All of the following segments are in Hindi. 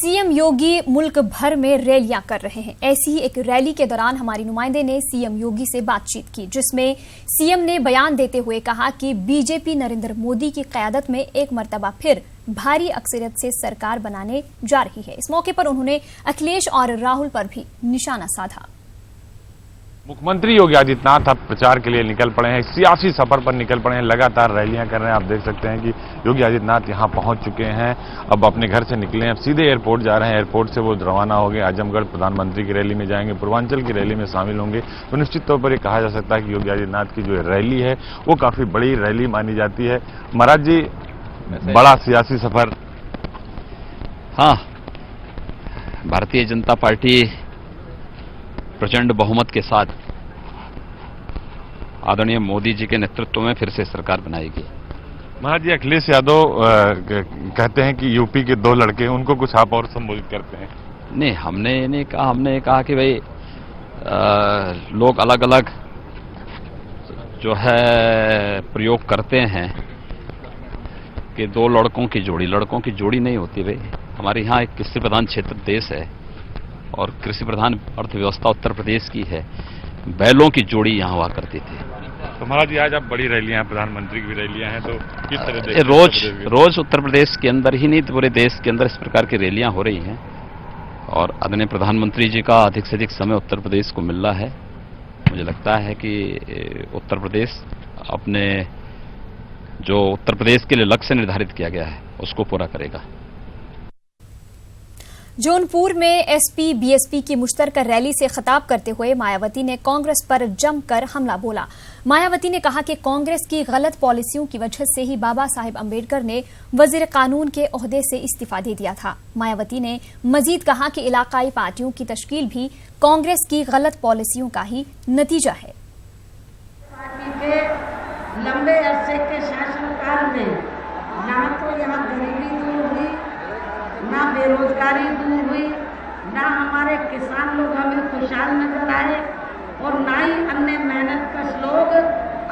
सीएम योगी मुल्क भर में रैलियां कर रहे हैं। ऐसी ही एक रैली के दौरान हमारी नुमाइंदे ने सीएम योगी से बातचीत की, जिसमें सीएम ने बयान देते हुए कहा कि बीजेपी नरेंद्र मोदी की क़यादत में एक मर्तबा फिर भारी अक्सरियत से सरकार बनाने जा रही है। इस मौके पर उन्होंने अखिलेश और राहुल पर भी निशाना साधा। मुख्यमंत्री योगी आदित्यनाथ अब प्रचार के लिए निकल पड़े हैं, सियासी सफर पर निकल पड़े हैं, लगातार रैलियां कर रहे हैं। आप देख सकते हैं कि योगी आदित्यनाथ यहां पहुंच चुके हैं, अब अपने घर से निकले हैं, अब सीधे एयरपोर्ट जा रहे हैं। एयरपोर्ट से वो रवाना हो गए, आजमगढ़ प्रधानमंत्री की रैली में जाएंगे, पूर्वांचल की रैली में शामिल होंगे। तो निश्चित तौर पर यह कहा जा सकता है कि योगी आदित्यनाथ की जो रैली है वो काफी बड़ी रैली मानी जाती है। महाराज जी, बड़ा सियासी सफर। हाँ, भारतीय जनता पार्टी प्रचंड बहुमत के साथ आदरणीय मोदी जी के नेतृत्व में फिर से सरकार बनाएगी। महाराज जी, अखिलेश यादव कहते हैं कि यूपी के 2 लड़के, उनको कुछ आप और संबोधित करते हैं? नहीं, हमने ये नहीं कहा। हमने कहा कि भाई लोग अलग अलग जो है प्रयोग करते हैं कि 2 लड़कों की जोड़ी नहीं होती। भाई, हमारे यहाँ एक कृषि प्रधान क्षेत्र देश है और कृषि प्रधान अर्थव्यवस्था उत्तर प्रदेश की है। बैलों की जोड़ी यहाँ हुआ करती थी। तो महाराज जी, आज आप बड़ी रैलियां हैं, प्रधानमंत्री की भी रैलियां हैं, तो किस तरह रोज उत्तर प्रदेश के अंदर ही नहीं तो पूरे देश के अंदर इस प्रकार की रैलियां हो रही हैं और आदरणीय प्रधानमंत्री जी का अधिक से अधिक समय उत्तर प्रदेश को मिल रहा है। मुझे लगता है कि उत्तर प्रदेश अपने जो उत्तर प्रदेश के लिए लक्ष्य निर्धारित किया गया है उसको पूरा करेगा। जौनपुर में एसपी बीएसपी की मुश्तरका रैली से खिताब करते हुए मायावती ने कांग्रेस पर जमकर हमला बोला। मायावती ने कहा कि कांग्रेस की गलत पॉलिसियों की वजह से ही बाबा साहेब अम्बेडकर ने वजीर कानून के ओहदे से इस्तीफा दे दिया था। मायावती ने मजीद कहा कि इलाकाई पार्टियों की तश्कील भी कांग्रेस की गलत पॉलिसियों का ही नतीजा है। पार्टी के लंबे अरसे के शासनकाल में ना तो यहाँ गरीबी दूर हुई, ना बेरोजगारी दूर हुई, ना हमारे किसान लोग हमें खुशहाल नजर आए और ना ही अन्य मेहनतकश लोग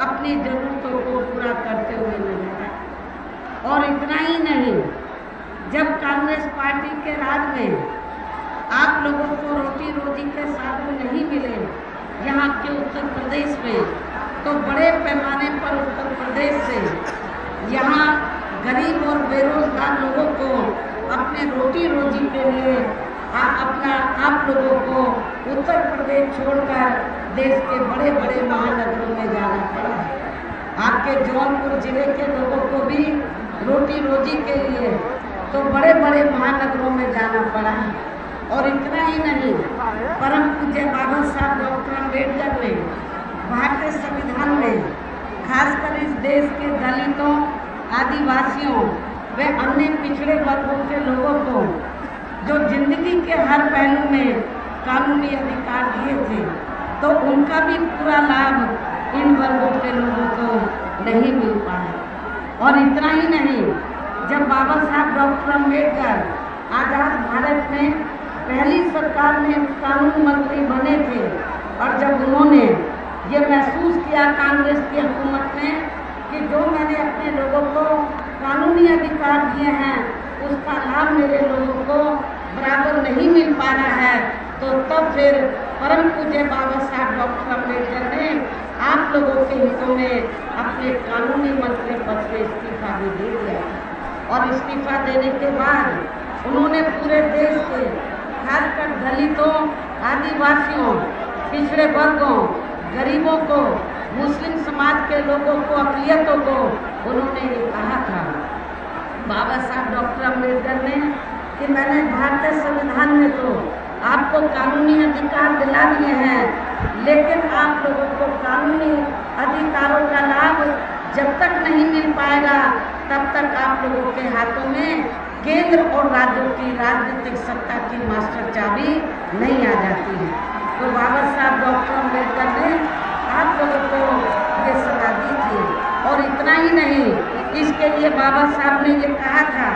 अपनी जरूरतों को पूरा करते हुए नजर आए। और इतना ही नहीं, जब कांग्रेस पार्टी के राज में आप लोगों को रोटी रोजी के साधन नहीं मिले यहाँ के उत्तर प्रदेश में, तो बड़े पैमाने पर उत्तर प्रदेश से यहाँ गरीब और बेरोजगार लोगों को अपने रोटी रोजी के लिए आप लोगों को उत्तर प्रदेश छोड़कर देश के बड़े बड़े महानगरों में जाना पड़ा। आपके जौनपुर जिले के लोगों को भी रोटी रोजी के लिए तो बड़े बड़े महानगरों में जाना पड़ा। और इतना ही नहीं, परम पूज्य बाबा साहब डॉक्टर अम्बेडकर ने भारतीय संविधान में खासकर इस देश के दलितों, आदिवासियों वे अन्य पिछड़े वर्गों के लोगों को जो जिंदगी के हर पहलू में कानूनी अधिकार दिए थे, तो उनका भी पूरा लाभ इन वर्गों के लोगों को नहीं मिल पाया। और इतना ही नहीं, जब बाबा साहब डॉक्टर अम्बेडकर आज़ाद भारत में पहली सरकार में कानून मंत्री बने थे और जब उन्होंने ये महसूस किया कांग्रेस की हुकूमत ने कि जो मैंने अपने लोगों को कानूनी अधिकार दिए हैं उसका लाभ मेरे लोगों को बराबर नहीं मिल पा रहा है, तो तब फिर परम पूज्य बाबा साहब डॉक्टर अम्बेडकर ने आप लोगों के हितों में अपने कानूनी मंत्री पद से इस्तीफा भी दे दिया। और इस्तीफा देने के बाद उन्होंने पूरे देश के खासकर दलितों, आदिवासियों, पिछड़े वर्गों, गरीबों को, मुस्लिम समाज के लोगों को, अक़लियतों को उन्होंने ये कहा था बाबा साहब डॉक्टर अम्बेडकर ने कि मैंने भारतीय संविधान में तो आपको कानूनी अधिकार दिला दिए हैं, लेकिन आप लोगों को कानूनी अधिकारों का लाभ जब तक नहीं मिल पाएगा तब तक आप लोगों के हाथों में केंद्र और राज्यों की राजनीतिक सत्ता की मास्टर चाबी नहीं आ जाती है। तो बाबा साहब डॉक्टर अम्बेडकर ने आप लोगों को ये सलाह दी थी। और इतना ही नहीं, इसके लिए बाबा साहब ने ये कहा था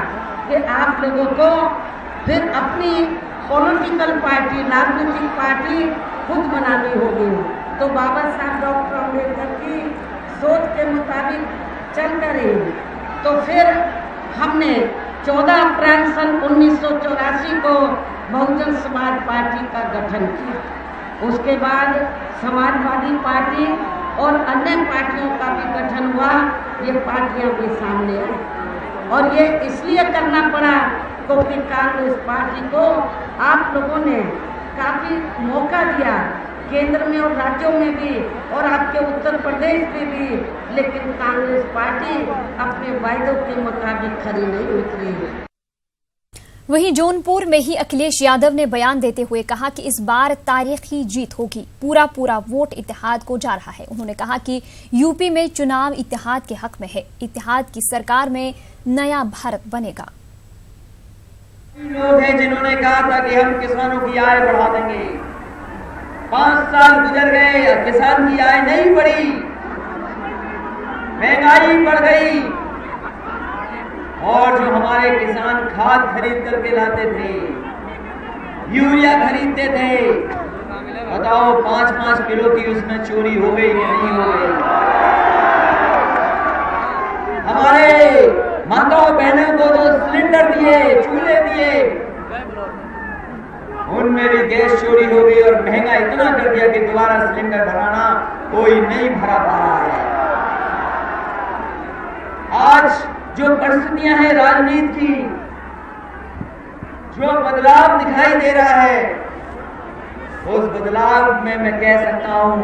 कि आप लोगों को फिर अपनी पॉलिटिकल पार्टी, राजनीतिक पार्टी खुद बनानी होगी। तो बाबा साहब डॉक्टर अम्बेडकर की सोच के मुताबिक चल कर तो फिर हमने 14 अप्रैल सन 1984 को बहुजन समाज पार्टी का गठन किया। उसके बाद समाजवादी पार्टी और अन्य पार्टियों का भी गठन हुआ। ये पार्टियां भी सामने आई और ये इसलिए करना पड़ा क्योंकि कांग्रेस पार्टी को आप लोगों ने काफी मौका दिया, केंद्र में और राज्यों में भी और आपके उत्तर प्रदेश में भी, लेकिन कांग्रेस पार्टी अपने वायदों के मुताबिक खरी नहीं उतरी। वहीं जौनपुर में ही अखिलेश यादव ने बयान देते हुए कहा कि इस बार तारीखी जीत होगी, पूरा वोट इत्तेहाद को जा रहा है। उन्होंने कहा कि यूपी में चुनाव इत्तेहाद के हक में है, इत्तेहाद की सरकार में नया भारत बनेगा। लोग हैं जिन्होंने कहा था कि हम किसानों की आय बढ़ा देंगे। 5 साल गुजर गए, किसान की आय नहीं बढ़ी, महंगाई बढ़ गई और जो हमारे किसान खाद खरीद करके लाते थे, यूरिया खरीदते थे, बताओ 5-5 किलो की उसमें चोरी हो गई कि नहीं हो गई। हमारे माताओं बहनों को जो सिलेंडर दिए, चूल्हे दिए, उनमें भी गैस चोरी हो गई और महंगा इतना कर दिया कि दोबारा सिलेंडर भराना कोई नहीं भरा पा रहा है। आज जो परिस्थितियां हैं राजनीति की, जो बदलाव दिखाई दे रहा है, उस बदलाव में मैं कह सकता हूं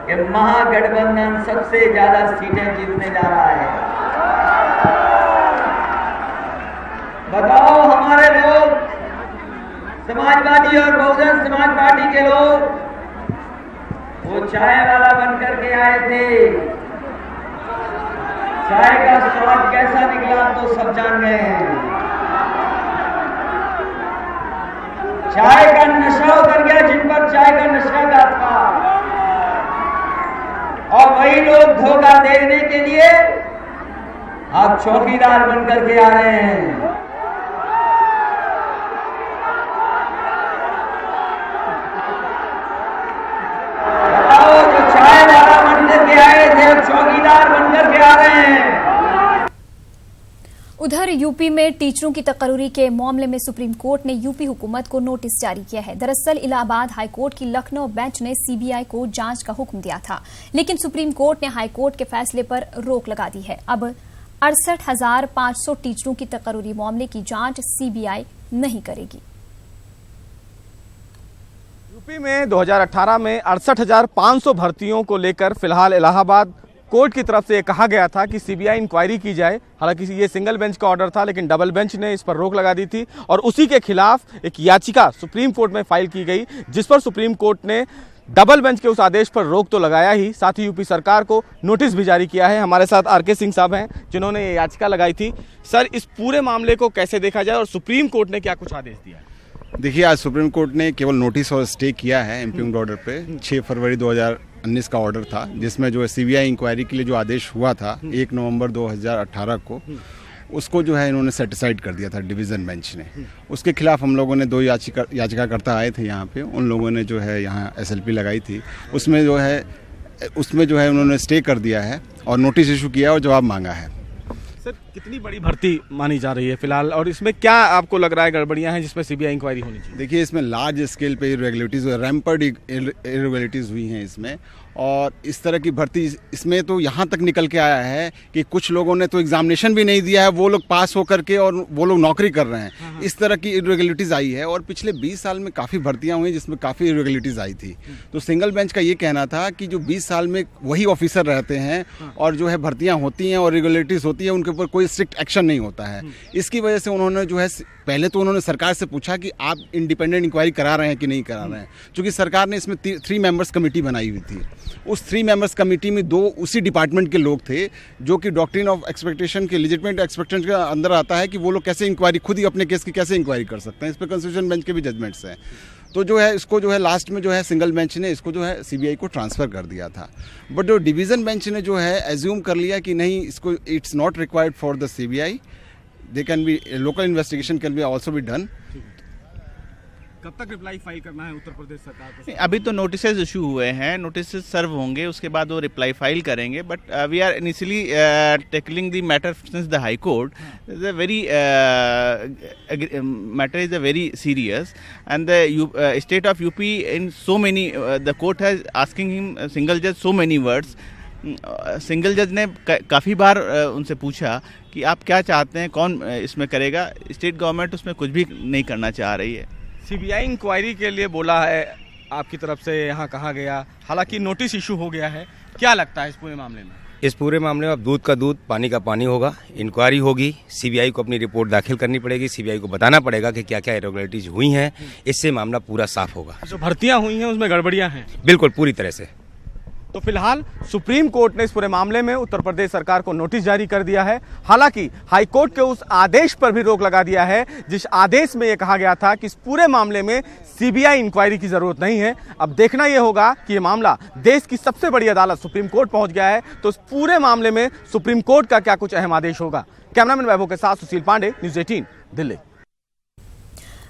कि महागठबंधन सबसे ज्यादा सीटें जीतने जा रहा है। बताओ हमारे लोग, समाजवादी और बहुजन समाज पार्टी के लोग, वो चाय वाला बनकर के आए थे, चाय का स्वाद कैसा निकला तो सब जान गए हैं। चाय का नशा उतर गया जिन पर चाय का नशा का था, और वही लोग धोखा देने के लिए अब चौकीदार बनकर के आ रहे हैं। चौकीदार बनकर के आ रहे हैं। उधर यूपी में टीचरों की तकर्री के मामले में सुप्रीम कोर्ट ने यूपी हुकूमत को नोटिस जारी किया है। दरअसल इलाहाबाद हाईकोर्ट की लखनऊ बेंच ने सीबीआई को जांच का हुक्म दिया था, लेकिन सुप्रीम कोर्ट ने हाईकोर्ट के फैसले पर रोक लगा दी है। अब 68,500 टीचरों की तकर्री मामले की जांच सीबीआई नहीं करेगी। यूपी में 2018 में 68,500 भर्तियों को लेकर फिलहाल इलाहाबाद कोर्ट की तरफ से ये कहा गया था कि सीबीआई इंक्वायरी की जाए। हालांकि ये सिंगल बेंच का ऑर्डर था, लेकिन डबल बेंच ने इस पर रोक लगा दी थी और उसी के खिलाफ एक याचिका सुप्रीम कोर्ट में फाइल की गई, जिस पर सुप्रीम कोर्ट ने डबल बेंच के उस आदेश पर रोक तो लगाया ही, साथ ही यूपी सरकार को नोटिस भी जारी किया है। हमारे साथ आरके सिंह साहब हैं जिन्होंने ये याचिका लगाई थी। सर, इस पूरे मामले को कैसे देखा जाए और सुप्रीम कोर्ट ने क्या कुछ आदेश दिया है? देखिए, आज सुप्रीम कोर्ट ने केवल नोटिस और स्टे किया है इम्पिंग ऑर्डर पे। 6 फरवरी 2019 का ऑर्डर था, जिसमें जो है सीबीआई इंक्वायरी के लिए जो आदेश हुआ था 1 नवंबर 2018 को, उसको जो है इन्होंने सेटिसाइड कर दिया था डिवीज़न बेंच ने। उसके खिलाफ हम लोगों ने 2 याचिकाकर्ता आए थे यहाँ पे, उन लोगों ने जो है यहाँ एसएलपी लगाई थी। उसमें जो है उन्होंने स्टे कर दिया है और नोटिस इशू किया और जवाब मांगा है। सर, कितनी बड़ी भर्ती मानी जा रही है फिलहाल, और इसमें क्या आपको लग रहा है गड़बड़ियां हैं जिसमें सीबीआई इंक्वायरी होनी चाहिए? देखिए, इसमें लार्ज स्केल पे इरेगुलरिटीज़, रैम्पर्ड इरेगुलरिटीज़ हुई हैं इसमें, और इस तरह की भर्ती इसमें तो यहाँ तक निकल के आया है कि कुछ लोगों ने तो एग्जामिनेशन भी नहीं दिया है, वो लोग पास होकर के और वो लोग नौकरी कर रहे हैं। इस तरह की इरेगुलरिटीज़ आई है और पिछले 20 साल में काफ़ी भर्तियाँ हुई जिसमें काफ़ी इरेगुलरिटीज़ आई थी। तो सिंगल बेंच का ये कहना था कि जो 20 साल में वही ऑफिसर रहते हैं और जो है भर्तियाँ होती हैं और इरेगुलरिटीज़ होती है, उनके ऊपर कोई स्ट्रिक्ट एक्शन नहीं होता है। इसकी वजह से उन्होंने जो है पहले तो उन्होंने सरकार से पूछा कि आप इंडिपेंडेंट इंक्वायरी करा रहे हैं कि नहीं करा रहे हैं, क्योंकि सरकार ने इसमें 3 मेंबर्स कमेटी बनाई हुई थी। उस 3 मेंबर्स कमेटी में 2 उसी डिपार्टमेंट के लोग थे, जो कि डॉक्ट्रिन ऑफ एक्सपेक्टेशन के, लेजिटिमेट एक्सपेक्टेशन के अंदर आता है कि वो लोग कैसे इंक्वायरी, खुद ही अपने केस की कैसे इंक्वायरी कर सकते हैं। इस पर कॉन्स्टिट्यूशन बेंच के भी जजमेंट्स हैं। तो जो है इसको जो है लास्ट में जो है सिंगल बेंच ने इसको जो है सीबीआई को ट्रांसफ़र कर दिया था। बट जो डिवीज़न बेंच ने जो है एज्यूम कर लिया कि नहीं, इसको it's not required for the CBI, they can be local investigation can be also be done. कब तक रिप्लाई फाइल करना है उत्तर प्रदेश सरकार को? अभी तो नोटिसेज इशू हुए हैं, नोटिसेज सर्व होंगे, उसके बाद वो रिप्लाई फाइल करेंगे. But we are initially tackling the matter since the high court. The very matter is a very serious and the state of UP in so many the court has asking him single जज सो मेनी वर्ड्स. सिंगल जज ने काफ़ी बार उनसे पूछा कि आप क्या चाहते हैं, कौन इसमें करेगा. स्टेट गवर्नमेंट उसमें कुछ भी नहीं करना चाह रही है. सीबीआई इंक्वायरी के लिए बोला है आपकी तरफ से, यहाँ कहा गया, हालांकि नोटिस इशू हो गया है. क्या लगता है इस पूरे मामले में? इस पूरे मामले में अब दूध का दूध पानी का पानी होगा. इंक्वायरी होगी, सीबीआई को अपनी रिपोर्ट दाखिल करनी पड़ेगी, सीबीआई को बताना पड़ेगा कि क्या क्या इरेगुलरिटीज हुई हैं. इससे मामला पूरा साफ होगा. जो भर्तियां हुई हैं उसमें गड़बड़ियां हैं? बिल्कुल पूरी तरह से. तो फिलहाल सुप्रीम कोर्ट ने इस पूरे मामले में उत्तर प्रदेश सरकार को नोटिस जारी कर दिया है. हालांकि हाई कोर्ट के उस आदेश पर भी रोक लगा दिया है जिस आदेश में यह कहा गया था कि इस पूरे मामले में सीबीआई इंक्वायरी की जरूरत नहीं है. अब देखना यह होगा कि यह मामला देश की सबसे बड़ी अदालत सुप्रीम कोर्ट पहुंच गया है, तो इस पूरे मामले में सुप्रीम कोर्ट का क्या कुछ अहम आदेश होगा. कैमरामैन वैभव के साथ सुशील पांडे, न्यूज़ 18 दिल्ली.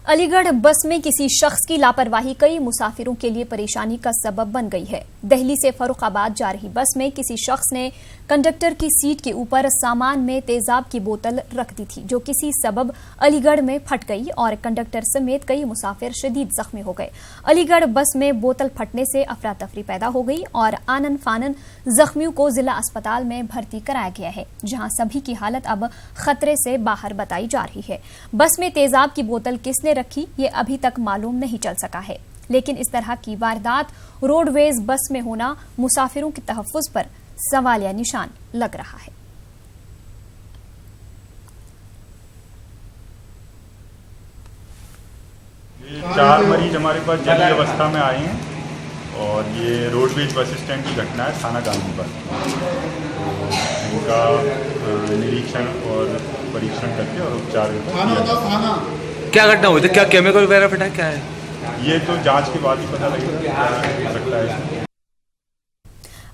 अलीगढ़ बस में किसी शख्स की लापरवाही कई मुसाफिरों के लिए परेशानी का सबब बन गई है. दिल्ली से फर्रुखाबाद जा रही बस में किसी शख्स ने कंडक्टर की सीट के ऊपर सामान में तेजाब की बोतल रख दी थी, जो किसी सबब अलीगढ़ में फट गई और कंडक्टर समेत कई मुसाफिर शदीद जख्मी हो गए. अलीगढ़ बस में बोतल फटने से अफरा तफरी पैदा हो गई और आनन फानन जख्मियों को जिला अस्पताल में भर्ती कराया गया है, जहां सभी की हालत अब खतरे से बाहर बताई जा रही है. बस में तेजाब की बोतल किसने रखी ये अभी तक मालूम नहीं चल सका है, लेकिन इस तरह की वारदात रोडवेज बस में होना मुसाफिरों के तहफ्फुज पर सवालिया निशान लग रहा है. ये 4 मरीज हमारे पास जली अवस्था में आए हैं और ये रोडवेज बस स्टैंड की घटना है, थाना गांधी पर. इनका निरीक्षण और परीक्षण करके और उपचार. क्या घटना हुई थी, क्या केमिकल वगैरह फटा, क्या है ये तो जांच के बाद ही पता लगेगा क्या सकता है.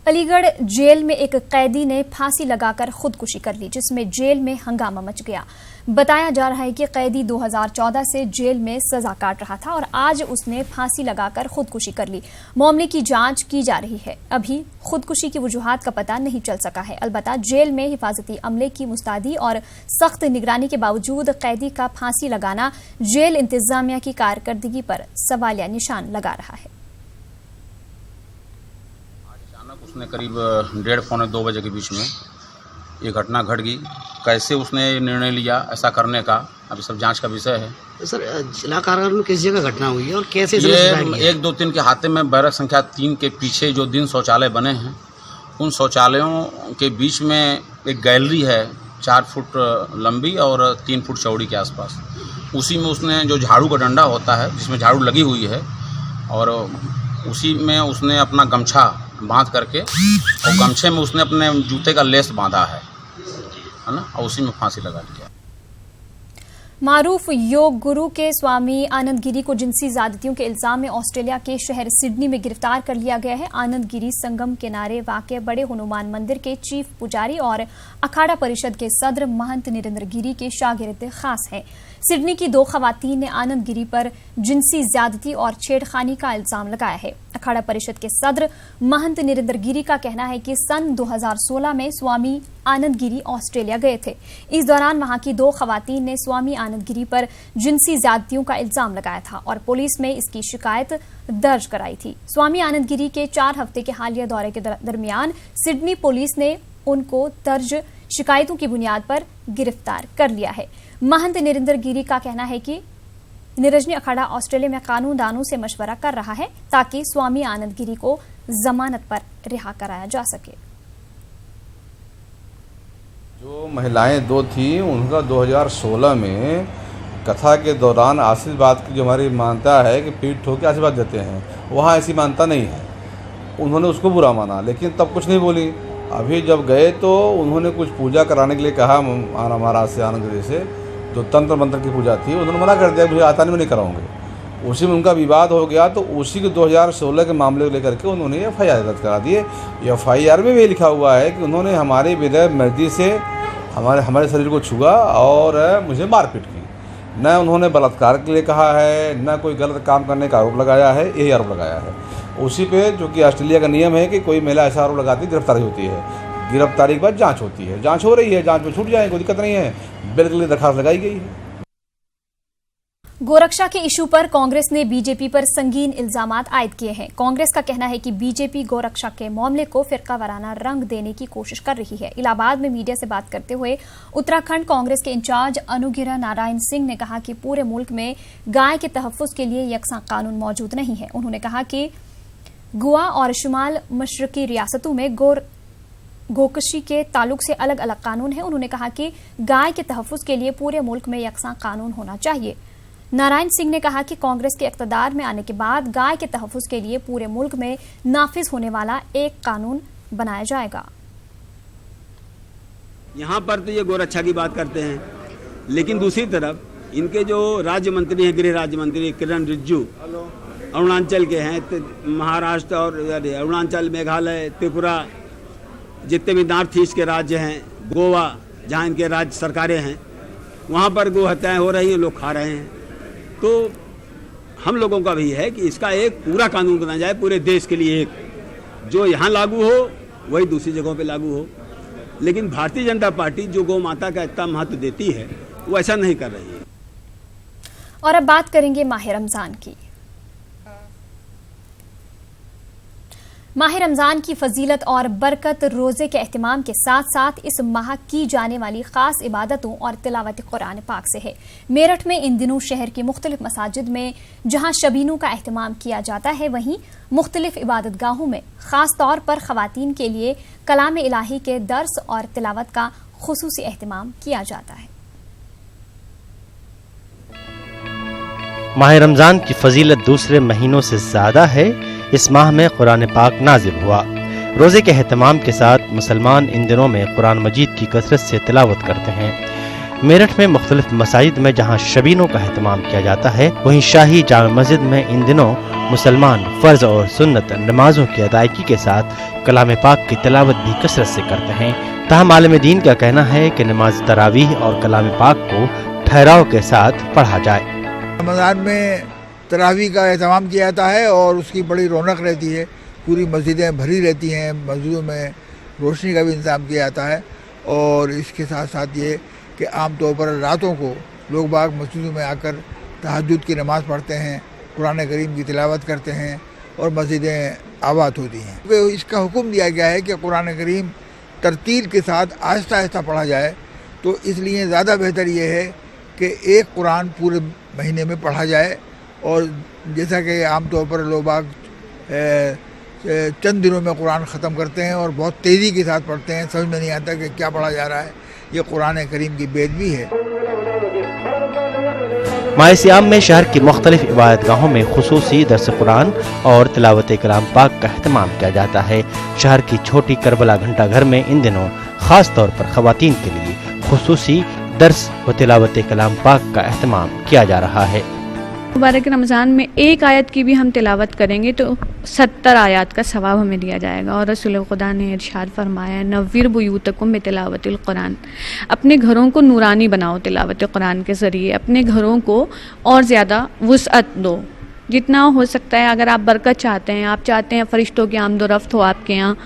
अलीगढ़ जेल में एक कैदी ने फांसी लगाकर खुदकुशी कर ली, जिसमें जेल में हंगामा मच गया. बताया जा रहा है कि कैदी 2014 से जेल में सजा काट रहा था और आज उसने फांसी लगाकर खुदकुशी कर ली. मामले की जांच की जा रही है. अभी खुदकुशी की वजूहात का पता नहीं चल सका है. अलबत्ता जेल में हिफाजती अमले की मुस्तैदी और सख्त निगरानी के बावजूद कैदी का फांसी लगाना जेल इंतजामिया की कारकर्दगी पर सवालिया निशान लगा रहा है. उसने करीब 1:30-2 बजे के बीच में ये घटना घट गई. कैसे उसने निर्णय लिया ऐसा करने का, अभी सब जांच का विषय है. सर, जिला कारागार में किस जगह घटना हुई है और कैसे? ये 1, 2, 3 के हाथे में बैरक संख्या 3 के पीछे जो दिन शौचालय बने हैं, उन शौचालयों के बीच में एक गैलरी है 4 फुट लंबी और 3 फुट चौड़ी के आसपास. उसी में उसने जो झाड़ू का डंडा होता है जिसमें झाड़ू लगी हुई है, और उसी में उसने अपना गमछा बांध करके और गमछे में उसने अपने जूते का लेस बांधा है ना, और उसी में फांसी लगा लिया. मारूफ योग गुरु के स्वामी आनंद गिरी को जिनसी ज्यादतियों के इल्जाम में ऑस्ट्रेलिया के शहर सिडनी में गिरफ्तार कर लिया गया है. आनंद गिरी संगम किनारे वाक़ बड़े हनुमान मंदिर के चीफ पुजारी और अखाड़ा परिषद के सदर महंत नरेंद्र गिरी के शागिर्द खास हैं. सिडनी की 2 खवातीन ने आनंद गिरी पर जिनसी ज्यादती और छेड़खानी का इल्जाम लगाया है. अखाड़ा परिषद के सदर महंत नरेंद्र गिरी का कहना है कि सन 2016 में स्वामी आनंद गिरी ऑस्ट्रेलिया गए थे. इस दौरान वहां की 2 खवातीन ने स्वामी आनंद गिरी पर जिनसी ज्यादतियों का इल्जाम लगाया था और पुलिस में इसकी शिकायत दर्ज कराई थी. स्वामी आनंद गिरी के 4 हफ्ते के हालिया दौरे के दरमियान सिडनी पुलिस ने उनको दर्ज शिकायतों की बुनियाद पर गिरफ्तार कर लिया है. महंत नरेंद्र गिरी का कहना है कि निरजनी अखाड़ा ऑस्ट्रेलिया में कानूनदानों से मशवरा कर रहा है ताकि स्वामी आनंद गिरी को जमानत पर रिहा कराया जा सके. जो महिलाएं 2 थी उनका 2016 में कथा के दौरान आशीर्वाद की जो हमारी मान्यता है कि पीठ ठोक के आशीर्वाद देते हैं, वहाँ ऐसी मान्यता नहीं है. उन्होंने उसको बुरा माना, लेकिन तब कुछ नहीं बोली. अभी जब गए तो उन्होंने कुछ पूजा कराने के लिए कहा महाराज से, आनंद गिरी से, जो तंत्र मंत्र की पूजा थी. उन्होंने मना कर दिया, मुझे आता नहीं, मैं नहीं कराऊंगे. उसी में उनका विवाद हो गया, तो उसी के 2016 के मामले को लेकर के उन्होंने FIR दर्ज करा दिए. FIR में भी लिखा हुआ है कि उन्होंने हमारे विदय मर्जी से हमारे शरीर को छुआ और मुझे मारपीट की. न उन्होंने बलात्कार के लिए कहा है, न कोई गलत काम करने का आरोप लगाया है, यही आरोप लगाया है। उसी पे जो कि ऑस्ट्रेलिया का नियम है कि कोई महिला ऐसा आरोप लगाती है गिरफ्तारी होती है, गिरफ्तारी के बाद जांच होती है, जांच हो रही है, जांच में छूट जाए कोई दिक्कत नहीं है, बिल्कुल दरखास्त लगाई गई है। गोरक्षा के इशू पर कांग्रेस ने बीजेपी पर संगीन इल्जामात आयद किए हैं। कांग्रेस का कहना है कि बीजेपी गोरक्षा के मामले को फिरकावाराना रंग देने की कोशिश कर रही है। इलाहाबाद में मीडिया से बात करते हुए उत्तराखंड कांग्रेस के इंचार्ज अनुगिरा नारायण सिंह ने कहा कि पूरे मुल्क में गाय के तहफ्फुज के लिए यकसा कानून मौजूद नहीं है। उन्होंने कहा कि गोवा और शुमाल मशरकी रियासतों में गोकशी के ताल्लुक से अलग अलग कानून है। उन्होंने कहा कि गाय के तहफ्फुज के लिए पूरे मुल्क में यकसा कानून होना चाहिए। नारायण सिंह ने कहा कि कांग्रेस के इक़्तिदार में आने के बाद गाय के तहफ्फुज के लिए पूरे मुल्क में नाफिज होने वाला एक कानून बनाया जाएगा। यहाँ पर तो ये गोरक्षा की बात करते हैं, लेकिन दूसरी तरफ इनके जो राज्य मंत्री हैं, गृह राज्य मंत्री किरण रिजिजू अरुणाचल के हैं, महाराष्ट्र और अरुणाचल, मेघालय, त्रिपुरा, जितने भी नॉर्थ ईस्ट के राज्य हैं, गोवा जहाँ इनके राज्य सरकारें हैं, वहाँ पर गो हत्याएँ हो रही हैं, लोग खा रहे हैं। तो हम लोगों का भी है कि इसका एक पूरा कानून बनाया जाए पूरे देश के लिए, एक जो यहाँ लागू हो वही दूसरी जगहों पे लागू हो। लेकिन भारतीय जनता पार्टी जो गौ माता का इतना महत्व देती है वो ऐसा नहीं कर रही है। और अब बात करेंगे माह रमजान की। माह रमजान की फजीलत और बरकत रोजे के एहतमाम के साथ साथ इस माह की जाने वाली खास इबादतों और तिलावत कुरान पाक से है। मेरठ में इन दिनों शहर की मुख्तलिफ मसाजिद में जहां शबीनों का एहतमाम किया जाता है, वहीं मुख्तलिफ इबादत गाहों में खास तौर पर खवातीन के लिए कलाम इलाही के दर्स और तिलावत का खुसूसी एहतमाम किया जाता है। माह रमजान की फजीलत दूसरे महीनों से ज्यादा है। इस माह में कुरान पाक नाजिल हुआ। रोजे के एहतमाम के साथ मुसलमान इन दिनों में कुरान मजीद की कसरत से तिलावत करते हैं। मेरठ में मुख्तलिफ मसाजिद में जहां शबीनों का एहतमाम किया जाता है, वहीं शाही जामा मस्जिद में इन दिनों मुसलमान फर्ज और सुन्नत नमाजों की अदायगी के साथ कलाम पाक की तिलावत भी कसरत से करते हैं। ताहम आलिम दीन का कहना है कि नमाज तरावीह और कलाम पाक को ठहराव के साथ पढ़ा जाए। रमज़ान में तरावी का एहतमाम किया जाता है और उसकी बड़ी रौनक रहती है, पूरी मस्जिदें भरी रहती हैं, मस्जिदों में रोशनी का भी इंतजाम किया जाता है। और इसके साथ साथ ये कि आम तौर पर रातों को लोग बाग मस्जिदों में आकर तहज्जुद की नमाज़ पढ़ते हैं, कुरान करीम की तिलावत करते हैं और मस्जिदें आबाद होती हैं। तो इसका हुक्म दिया गया है कि कुरान करीम तरतील के साथ आहिस्ता आहिस्ता पढ़ा जाए, तो इसलिए ज़्यादा बेहतर ये है कि एक कुरान पूरे महीने में पढ़ा जाए। और जैसा कि आमतौर पर लोग बाग चंद दिनों में कुरान ख़त्म करते हैं और बहुत तेज़ी के साथ पढ़ते हैं, समझ में नहीं आता कि क्या पढ़ा जा रहा है। ये कुरान करीम की बेदबी है। माह सियाम में शहर की मुख्तलिफ इबादतगाहों में खुसूसी दर्स कुरान और तिलावत कलाम पाक का एहतमाम किया जाता है। शहर की छोटी करबला घंटा घर में इन दिनों खास तौर पर खवातीन के लिए खुसूसी दर्स व तिलावत कलाम पाक का एहतमाम किया जा रहा है। मुबारक रमज़ान में एक आयत की भी हम तिलावत करेंगे तो 70 आयत का सवाब हमें दिया जाएगा। और रसूल खुदा ने इरशाद फरमाया, नव्विर बुयूतकुम बितिलावतिल कुरान, अपने घरों को नूरानी बनाओ तिलावत कुरान के ज़रिए, अपने घरों को और ज़्यादा वुसअत दो जितना हो सकता है। अगर आप बरकत चाहते हैं, आप चाहते हैं फ़रिश्तों की आमदोरफ्त हो आपके यहाँ,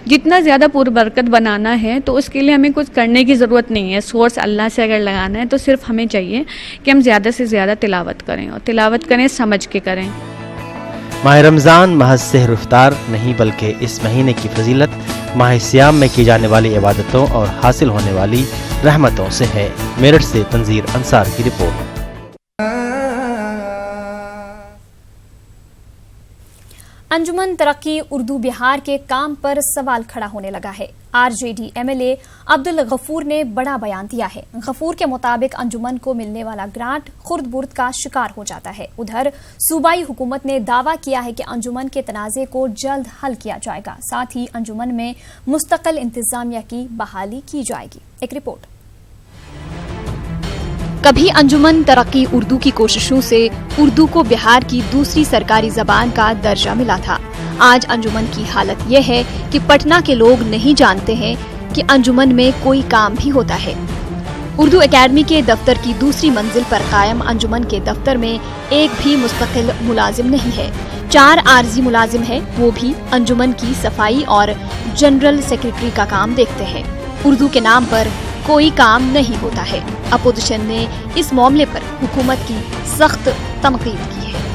जितना ज़्यादा पूरी बरकत बनाना है तो उसके लिए हमें कुछ करने की ज़रूरत नहीं है। सोर्स अल्लाह से अगर लगाना है तो सिर्फ हमें चाहिए कि हम ज़्यादा से ज़्यादा तिलावत करें और तिलावत करें समझ के करें। माह रमज़ान महज सेहर इफ्तार नहीं बल्कि इस महीने की फजीलत माह सियाम में की जाने वाली इबादतों और हासिल होने वाली रहमतों से है। मेरठ से तंजीर अंसार की रिपोर्ट। अंजुमन तरक्की उर्दू बिहार के काम पर सवाल खड़ा होने लगा है। आरजेडी एमएलए अब्दुल गफूर ने बड़ा बयान दिया है। गफूर के मुताबिक अंजुमन को मिलने वाला ग्रांट खुर्द बुर्द का शिकार हो जाता है। उधर सूबाई हुकूमत ने दावा किया है कि अंजुमन के तनाज़े को जल्द हल किया जाएगा, साथ ही अंजुमन में मुस्तकिल इंतजामिया की बहाली की जाएगी। एक रिपोर्ट। कभी अंजुमन तरक्की उर्दू की कोशिशों से उर्दू को बिहार की दूसरी सरकारी जबान का दर्जा मिला था। आज अंजुमन की हालत यह है कि पटना के लोग नहीं जानते हैं कि अंजुमन में कोई काम भी होता है। उर्दू एकेडमी के दफ्तर की दूसरी मंजिल पर कायम अंजुमन के दफ्तर में एक भी मुस्तकिल मुलाजिम नहीं है। 4 आर्जी मुलाजिम है, वो भी अंजुमन की सफाई और जनरल सेक्रेटरी का काम देखते हैं। उर्दू के नाम पर कोई काम नहीं होता है। अपोजिशन ने इस मामले पर हुकूमत की सख्त तनकीद की है।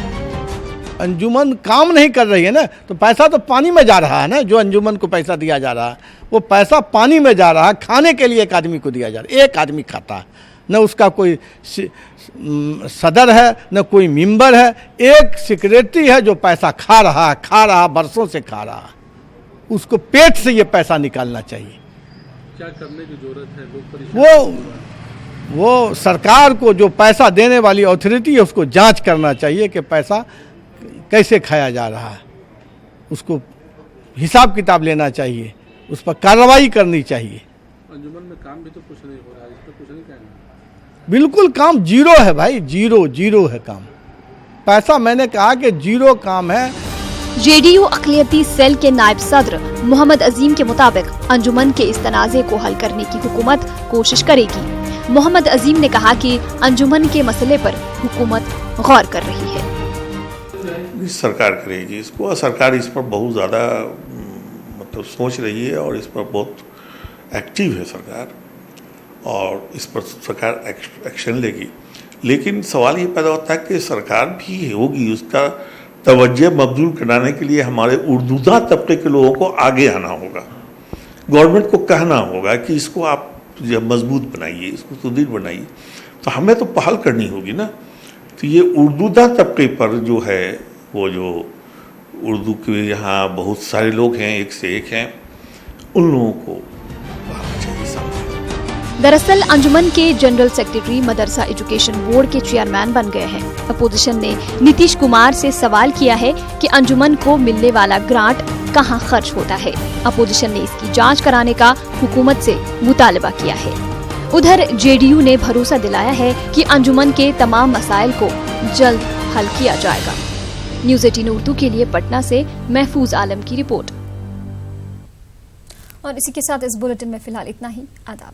अंजुमन काम नहीं कर रही है ना, तो पैसा तो पानी में जा रहा है ना। जो अंजुमन को पैसा दिया जा रहा है वो पैसा पानी में जा रहा है। खाने के लिए एक आदमी को दिया जा रहा है, एक आदमी खाता है, न उसका कोई सदर है न कोई मेंबर है। एक सेक्रेटरी है जो पैसा खा रहा बरसों से खा रहा। उसको पेट से ये पैसा निकालना चाहिए। क्या करने की जरूरत है? वो सरकार को जो पैसा देने वाली अथॉरिटी है उसको जांच करना चाहिए कि पैसा कैसे खाया जा रहा है। उसको हिसाब किताब लेना चाहिए, उस पर कार्रवाई करनी चाहिए। अंजुमन में काम भी तो कुछ नहीं हो रहा है, इस पर कुछ नहीं कहना। बिल्कुल काम जीरो है भाई, जीरो है काम। पैसा मैंने कहा कि जीरो काम है। जेडीयू अक़लियती सेल के नायब सदर मोहम्मद अजीम के मुताबिक अंजुमन के इस तनाज़े को हल करने की हुकूमत कोशिश करेगी। मोहम्मद अजीम ने कहा कि अंजुमन के मसले पर हुकूमत गौर कर रही है। सरकार करेगी इसको, और सरकार इस पर बहुत ज़्यादा मतलब सोच रही है और इस पर बहुत एक्टिव है सरकार, और इस पर सरकार एक्शन लेगी। लेकिन सवाल ये पैदा होता है कि सरकार भी होगी, उसका तवज्जो मबजूल कराने के लिए हमारे उर्दूदा तबके के लोगों को आगे आना होगा। गवर्नमेंट को कहना होगा कि इसको आप मजबूत बनाइए, इसको सुदृढ़ बनाइए। तो हमें तो पहल करनी होगी ना। तो ये उर्दूदा तबके पर जो है, वो जो उर्दू के यहाँ बहुत सारे लोग हैं, एक से एक हैं, उन लोगों को दरअसल अंजुमन के जनरल सेक्रेटरी मदरसा एजुकेशन बोर्ड के चेयरमैन बन गए हैं। अपोजिशन ने नीतीश कुमार से सवाल किया है कि अंजुमन को मिलने वाला ग्रांट कहां खर्च होता है। अपोजिशन ने इसकी जांच कराने का हुकूमत से मुतालबा किया है। उधर जेडीयू ने भरोसा दिलाया है कि अंजुमन के तमाम मसाइल को जल्द हल किया जाएगा। न्यूज़ 18 उर्दू के लिए पटना से महफूज आलम की रिपोर्ट। और इसी के साथ इस बुलेटिन में फिलहाल इतना ही। आदाब।